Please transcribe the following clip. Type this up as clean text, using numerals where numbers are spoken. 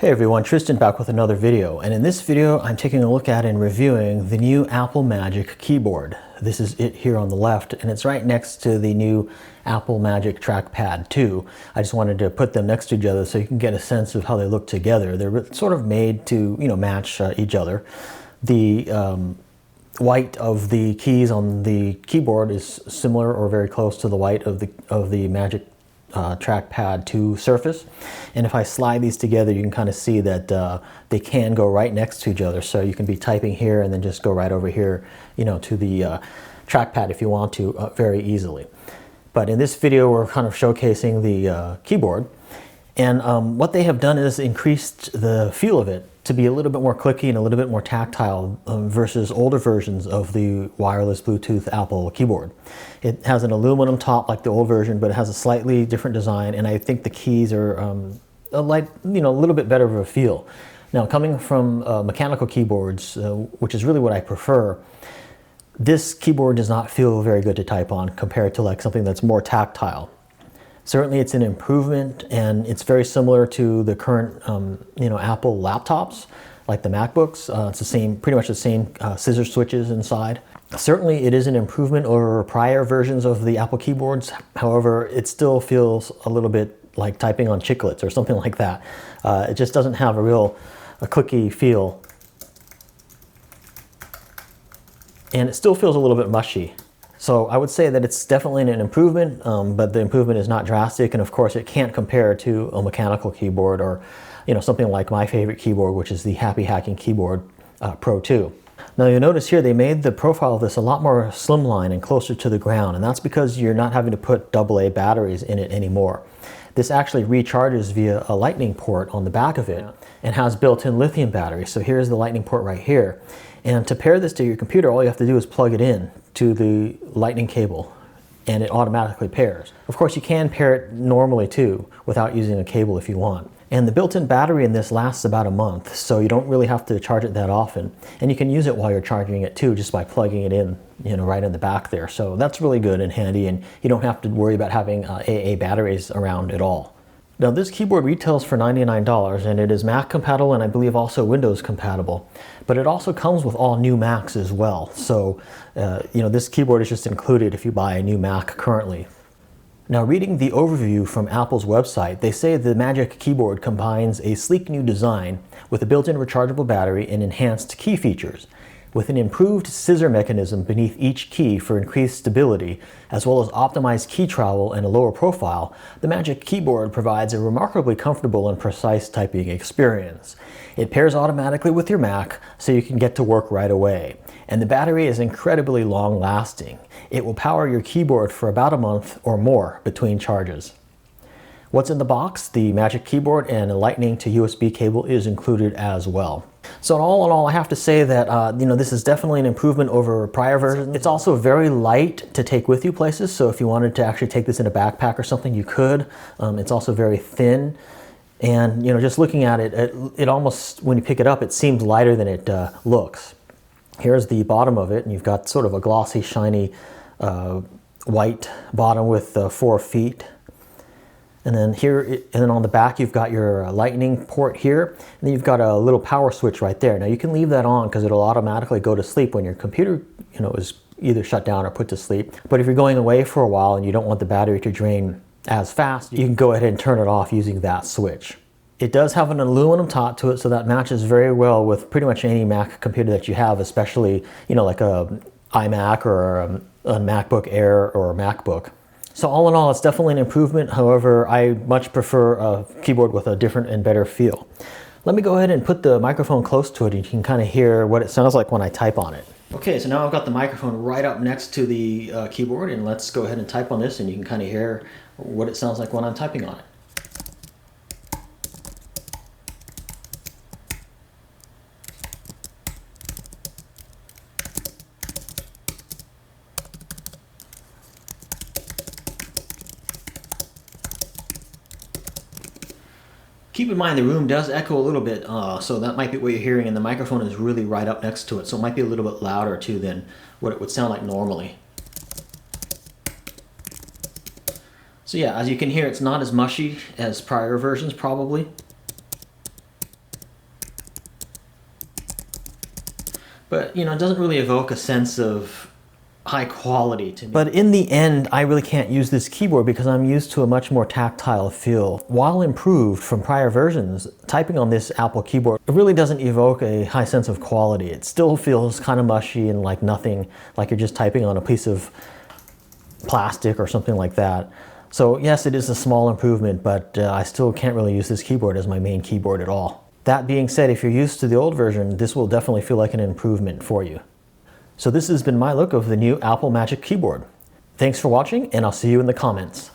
Hey everyone, Tristan back with another video, and in this video I'm taking a look at and reviewing the new Apple Magic keyboard. This is it here on the left, and it's right next to the new Apple Magic Trackpad 2. I just wanted to put them next to each other so you can get a sense of how they look together. They're sort of made to, match each other. The white of the keys on the keyboard is similar or very close to the white of the Magic Trackpad 2 surface, and if I slide these together you can kind of see that they can go right next to each other, so you can be typing here and then just go right over here to the trackpad if you want to very easily. But in this video we're kind of showcasing the keyboard, and what they have done is increased the feel of it to be a little bit more clicky and a little bit more tactile versus older versions of the wireless Bluetooth Apple keyboard. It has an aluminum top like the old version, but it has a slightly different design, and I think the keys are a little bit better of a feel. Now, coming from mechanical keyboards, which is really what I prefer, this keyboard does not feel very good to type on compared to like something that's more tactile. Certainly it's an improvement, and it's very similar to the current Apple laptops like the MacBooks. It's the same, pretty much the same scissor switches inside. Certainly it is an improvement over prior versions of the Apple keyboards. However, it still feels a little bit like typing on chiclets or something like that. It just doesn't have a clicky feel, and it still feels a little bit mushy. So I would say that it's definitely an improvement, but the improvement is not drastic, and of course it can't compare to a mechanical keyboard or something like my favorite keyboard, which is the Happy Hacking Keyboard Pro 2. Now you'll notice here they made the profile of this a lot more slimline and closer to the ground, and that's because you're not having to put AA batteries in it anymore. This actually recharges via a lightning port on the back of it and has built-in lithium batteries. So here's the lightning port right here. And to pair this to your computer, all you have to do is plug it in to the lightning cable, and it automatically pairs. Of course, you can pair it normally too without using a cable if you want. And the built-in battery in this lasts about a month, so you don't really have to charge it that often. And you can use it while you're charging it too, just by plugging it in, right in the back there. So that's really good and handy, and you don't have to worry about having AA batteries around at all. Now this keyboard retails for $99, and it is Mac compatible and I believe also Windows compatible. But it also comes with all new Macs as well. So, this keyboard is just included if you buy a new Mac currently. Now, reading the overview from Apple's website, they say the Magic Keyboard combines a sleek new design with a built-in rechargeable battery and enhanced key features. With an improved scissor mechanism beneath each key for increased stability, as well as optimized key travel and a lower profile, the Magic Keyboard provides a remarkably comfortable and precise typing experience. It pairs automatically with your Mac, so you can get to work right away. And the battery is incredibly long-lasting. It will power your keyboard for about a month or more between charges. What's in the box? The Magic Keyboard and a Lightning to USB cable is included as well. So in all, I have to say that this is definitely an improvement over prior versions. It's also very light to take with you places, so if you wanted to actually take this in a backpack or something, you could. It's also very thin, and just looking at it, it almost, when you pick it up, it seems lighter than it looks. Here's the bottom of it, and you've got sort of a glossy, shiny white bottom with 4 feet. And then on the back you've got your lightning port here, and then you've got a little power switch right there. Now you can leave that on because it'll automatically go to sleep when your computer is either shut down or put to sleep. But if you're going away for a while and you don't want the battery to drain as fast, you can go ahead and turn it off using that switch. It does have an aluminum top to it, so that matches very well with pretty much any Mac computer that you have, especially like a iMac or a MacBook Air or a MacBook. So all in all, it's definitely an improvement. However, I much prefer a keyboard with a different and better feel. Let me go ahead and put the microphone close to it, and you can kind of hear what it sounds like when I type on it. Okay, so now I've got the microphone right up next to the keyboard, and let's go ahead and type on this, and you can kind of hear what it sounds like when I'm typing on it. Keep in mind the room does echo a little bit, so that might be what you're hearing, and the microphone is really right up next to it, so it might be a little bit louder too than what it would sound like normally. So yeah, as you can hear, it's not as mushy as prior versions probably. but it doesn't really evoke a sense of high quality to me. But in the end, I really can't use this keyboard because I'm used to a much more tactile feel. While improved from prior versions, typing on this Apple keyboard, it really doesn't evoke a high sense of quality. It still feels kind of mushy and like nothing, like you're just typing on a piece of plastic or something like that. So yes, it is a small improvement, but I still can't really use this keyboard as my main keyboard at all. That being said, if you're used to the old version, this will definitely feel like an improvement for you. So this has been my look of the new Apple Magic Keyboard. Thanks for watching, and I'll see you in the comments.